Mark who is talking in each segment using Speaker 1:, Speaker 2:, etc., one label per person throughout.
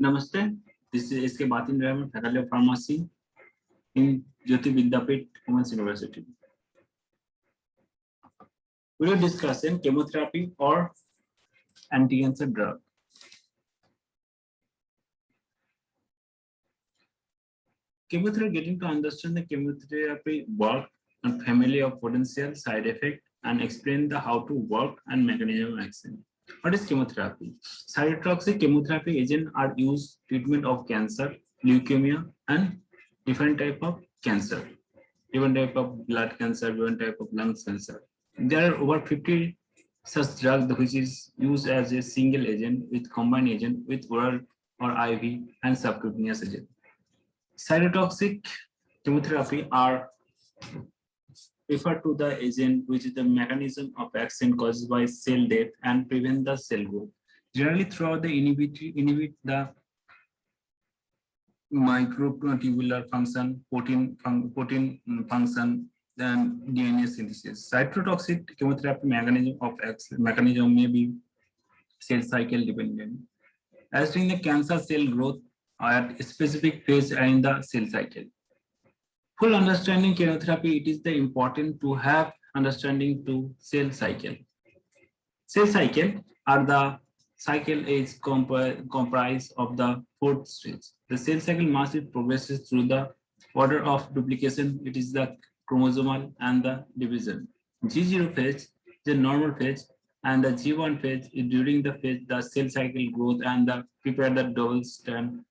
Speaker 1: Namaste. This is SK Batin Rahman, Faculty of Pharmacy in Jyoti Vidyapith Women's University. We will discuss chemotherapy or anti-cancer drug. Chemotherapy, getting to understand the chemotherapy work and family of potential side effect and explain the how to work and mechanism of action. What is chemotherapy? Cytotoxic chemotherapy agents are used treatment of cancer, leukemia, and different type of cancer, different type of blood cancer, different type of lung cancer. There are over 50 such drugs which is used as a single agent with combined agent with oral or IV and subcutaneous agent. Cytotoxic chemotherapy are refer to the agent which is the mechanism of action caused by cell death and prevent the cell growth. Generally, throughout the inhibit the microtubular function, protein function, and DNA synthesis. Cytotoxic chemotherapy mechanism may be cell cycle dependent. As during the cancer cell growth at a specific phase in the cell cycle. Full understanding chemotherapy, it is the important to have understanding to cell cycle. Cell cycle are the cycle is comprised of the 4 stages. The cell cycle must be progresses through the order of duplication. It is the chromosomal and the division. G0 phase, the normal phase, and the G1 phase is during the phase the cell cycle growth and the prepare the double strand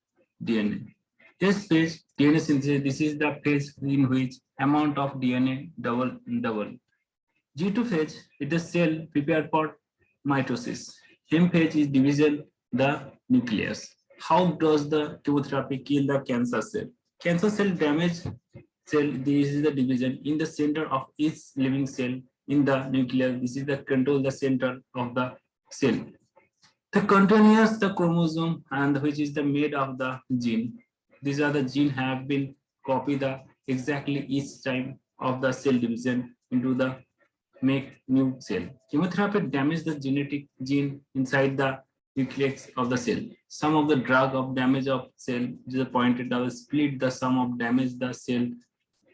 Speaker 1: DNA. This phase DNA synthesis, this is the phase in which amount of DNA double. G2 phase is the cell prepared for mitosis. M phase is division the nucleus. How does the chemotherapy kill the cancer cell? Cancer cell damage cell, this is the division in the center of each living cell in the nucleus. This is the control the center of the cell. The continuous the chromosome and which is the made of the gene. These are the gene have been copied the exactly each time of the cell division into the make new cell. Chemotherapy damage the genetic gene inside the nucleus of the cell. Some of the drug of damage of cell is pointed out split the sum of damage the cell.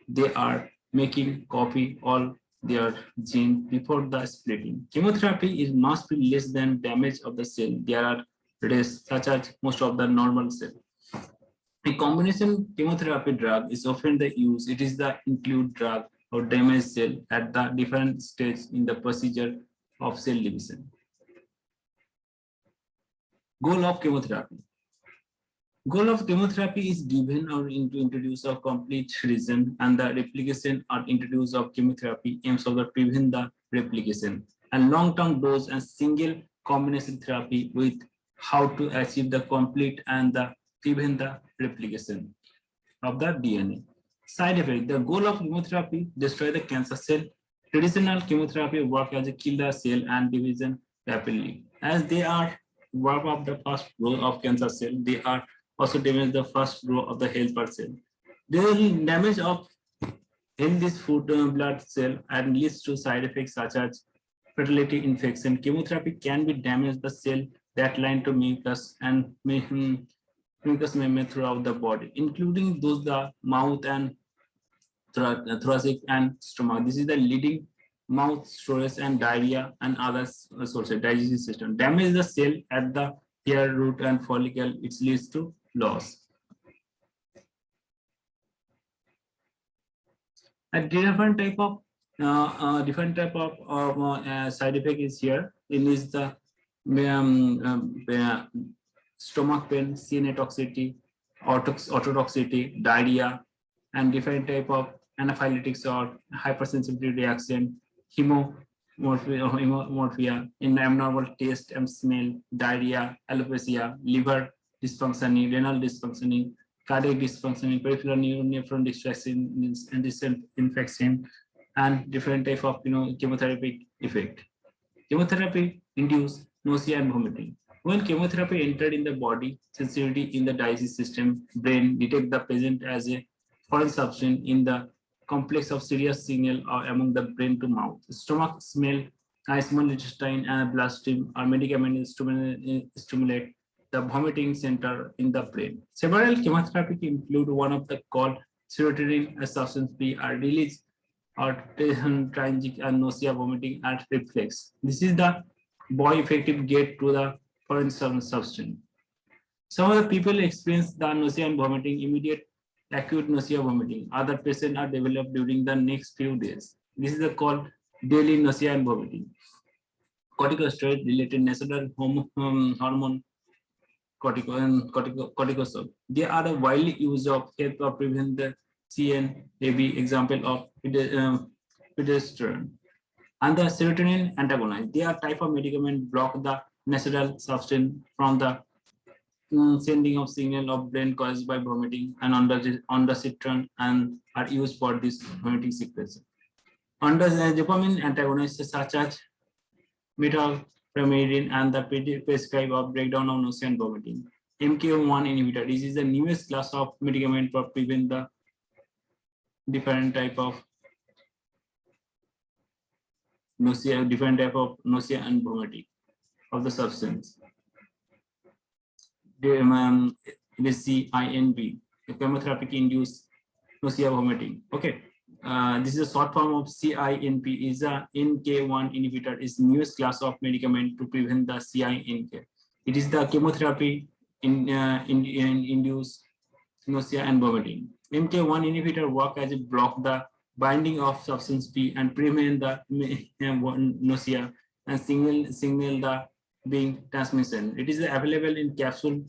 Speaker 1: They are making copy all their gene before the splitting. Chemotherapy is must be less than damage of the cell. There are risks such as most of the normal cell. A combination chemotherapy drug is often the use. It is the include drug or damage cell at the different stage in the procedure of cell division. Goal of chemotherapy. Goal of chemotherapy is given or to introduce a complete reason and the replication or introduce of chemotherapy aims of the prevent the replication and long-term dose and single combination therapy with how to achieve the complete and the prevent the replication of the DNA. Side effect. The goal of chemotherapy destroy the cancer cell. Traditional chemotherapy work as a killer cell and division rapidly. As they are work of the first row of cancer cell, they are also damage the first row of the helper cell. The damage of in this food blood cell and leads to side effects such as fertility infection. Chemotherapy can be damage the cell that line to mucus and mucous membrane throughout the body, including those the mouth and thoracic and stomach. This is the leading mouth storage and diarrhea and other sources, digestive system. Damage the cell at the hair root and follicle, it leads to loss. A different type of side effect is here. It is the stomach pain, CNA toxicity, ototoxicity, diarrhea, and different type of anaphylactics or hypersensitivity reaction, hemorrhagia, in abnormal taste and smell, diarrhea, alopecia, liver dysfunctioning, renal dysfunctioning, cardiac dysfunctioning, peripheral nephron distraction, and infection, and different type of chemotherapy effect. Chemotherapy induce nausea and vomiting. When chemotherapy entered in the body, sensitivity in the digestive system, brain detect the present as a foreign substance in the complex of serious signal or among the brain to mouth. Stomach smell, small intestine and bloodstream or medicament stimulate the vomiting center in the brain. Several chemotherapy include one of the called serotonin, a substance B are released or transient and nausea, vomiting, and reflex. This is the boy effective get to the foreign substance. Some of the people experience the nausea and vomiting, immediate acute nausea vomiting. Other patients are developed during the next few days. This is called daily nausea and vomiting. Corticosteroid related natural hormone cortisol. They are a widely used of help to prevent the CNAV, example of progesterone. And the serotonin antagonist. They are type of medicament block the natural substance from the sending of signal of brain caused by vomiting and ondansetron and are used for this vomiting secretion. Under dopamine antagonists such as methamphetamine and the prescribe of breakdown of nausea and vomiting. MK1 inhibitor. This is the newest class of medicament for prevent the different type of nausea and vomiting of the substance. It is CINV, chemotherapy induced nausea vomiting. Okay. This is a short form of CINP. Is a NK1 inhibitor is newest class of medicament to prevent the CINK. It is the chemotherapy induced nausea and vomiting. MK1 inhibitor work as a block the binding of substance P and prevent the nausea and signal the being transmission. It is available in capsule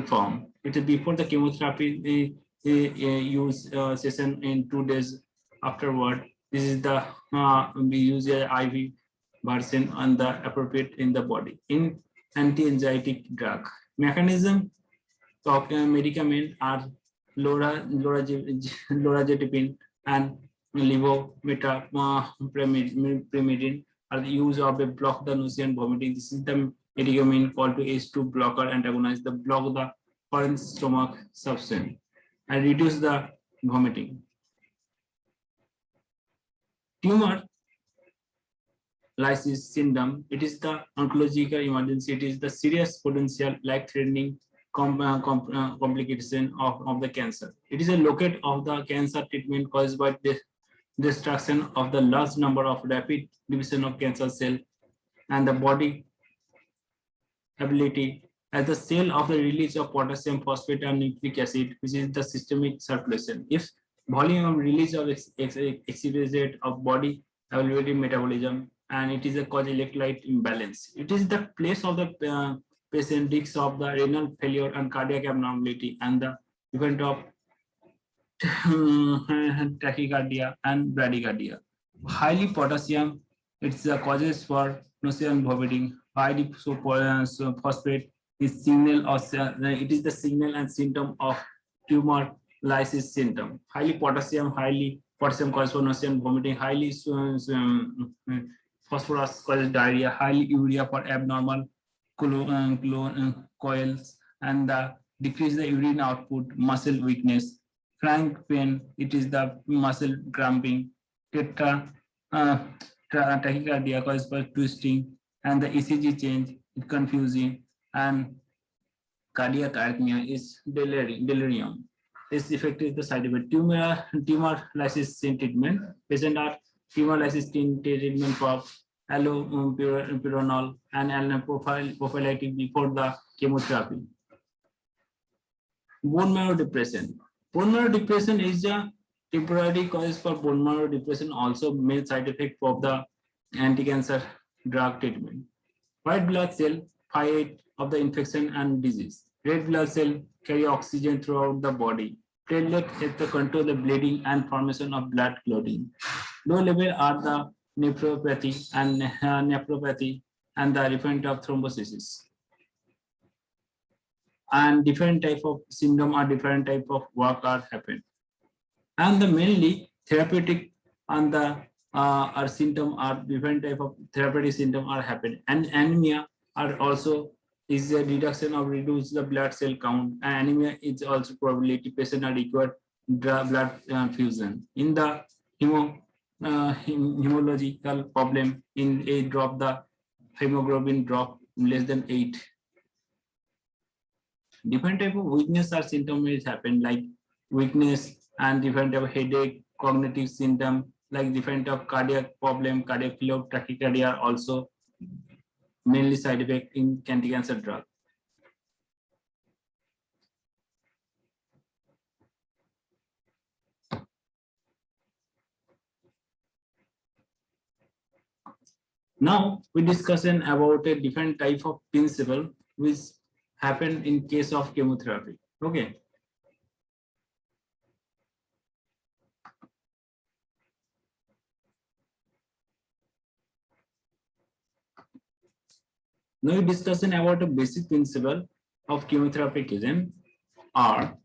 Speaker 1: form. It is before the chemotherapy use session in 2 days afterward. This is the we use a IV version on the appropriate in the body. In anti-anxiety drug mechanism of medicament are lorazepam and levometaprimidine are the use of a block the nausea and vomiting. This is the medicament called to H2 blocker antagonist the block the foreign stomach substance and reduce the vomiting. Tumor lysis syndrome. It is the oncological emergency. It is the serious potential life-threatening complication of the cancer. It is a locate of the cancer treatment caused by the destruction of the large number of rapid division of cancer cell and the body ability as the cell of the release of potassium phosphate and nucleic acid, which is the systemic circulation. If volume of release of exceed of body availability metabolism, and it is a cause electrolyte imbalance. It is the place of the patient risks of the renal failure and cardiac abnormality and the event of tachycardia and bradycardia. Highly potassium, it's the causes for nausea and vomiting. Highly phosphate is signal or it is the signal and symptom of tumor lysis syndrome. Highly potassium causes for nausea and vomiting. Highly phosphorus causes diarrhea. Highly urea for abnormal coils and decrease the urine output, muscle weakness. Frank pain, it is the muscle cramping. Tachycardia caused by twisting and the ECG change, it confusing, and cardiac arrhythmia is delirium. This effect is the side effect. Tumor lysis treatment. Patient are tumor lysis treatment for allopurinol and prophylactic before the chemotherapy. Bone marrow depression. Bone marrow depression is a temporary cause for bone marrow depression, also main side effect of the anti-cancer drug treatment. White blood cell fight of the infection and disease. Red blood cell carry oxygen throughout the body. Platelet help to control the bleeding and formation of blood clotting. Low level are the nephropathy and the different of thrombosis. And different type of syndrome or different type of work are happen. And the mainly therapeutic and the our symptom are different type of therapeutic symptom are happen. And anemia are also is a reduction of reduce the blood cell count. And anemia is also probability patient are required blood fusion. In the hematological problem in a drop the hemoglobin drop less than 8. Different type of weakness or symptoms happen, like weakness and different type of headache, cognitive symptom, like different type of cardiac problem, cardiac failure, tachycardia are also mainly side effect in anti-cancer drug. Now we discussing about a different type of principle which happen in case of chemotherapy. Okay. Now we discussing about a basic principle of chemotherapeutic agent are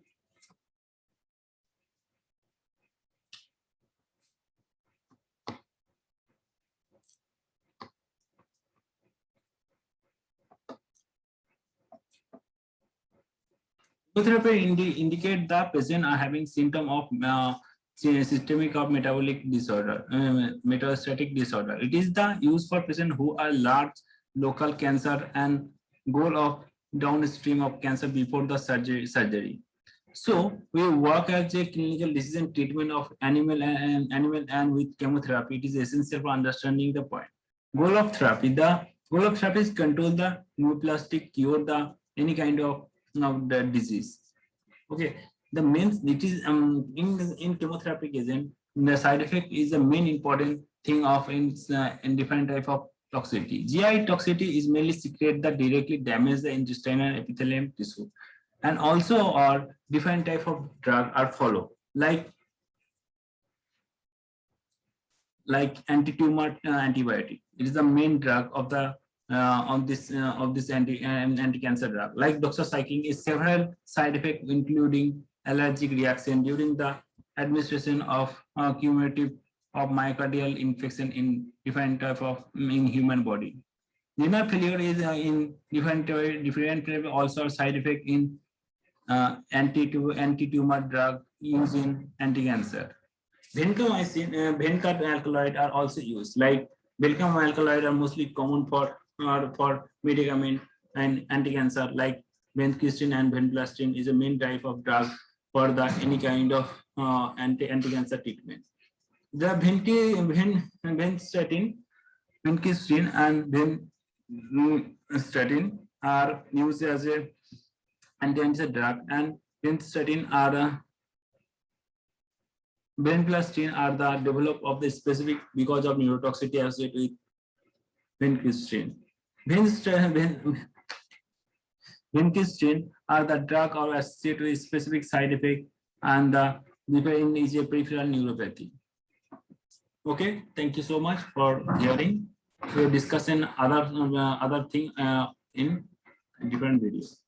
Speaker 1: chemotherapy indicate the patient are having symptom of systemic of metabolic disorder, metastatic disorder. It is the use for patient who are large local cancer and goal of downstream of cancer before the surgery. So we work as a clinical decision treatment of animal and with chemotherapy. It is essential for understanding the point. Goal of therapy. The goal of therapy is control the neoplastic, cure the any kind of the disease. Okay, the main it is in chemotherapy agent, the side effect is the main important thing of in different type of toxicity. GI toxicity is mainly secret that directly damage the intestinal epithelium tissue, and also or different type of drug are follow like anti-tumor antibiotic. It is the main drug of the of this anti-cancer drug. Like doxycycline is several side effects including allergic reaction during the administration of cumulative of myocardial infection in different type of in human body. Renal failure is in different also side effect in anti-tumor drug used in anti-cancer. Vancomycin, Vencard alkaloid are also used. Like Vancomycin alkaloid are mostly common for medicament and anti-cancer. Like vincristine and vinblastine is a main type of drug for the any kind of anti-cancer treatment. The vincristine and vinstatin are used as a anti-cancer drug, and vinstatin are vinblastine are the develop of the specific because of neurotoxicity associated with vincristine. Vincristine are the drug or associated with specific side effect, and the different is a peripheral neuropathy. Okay, thank you so much for hearing. We're discussing other thing in different videos.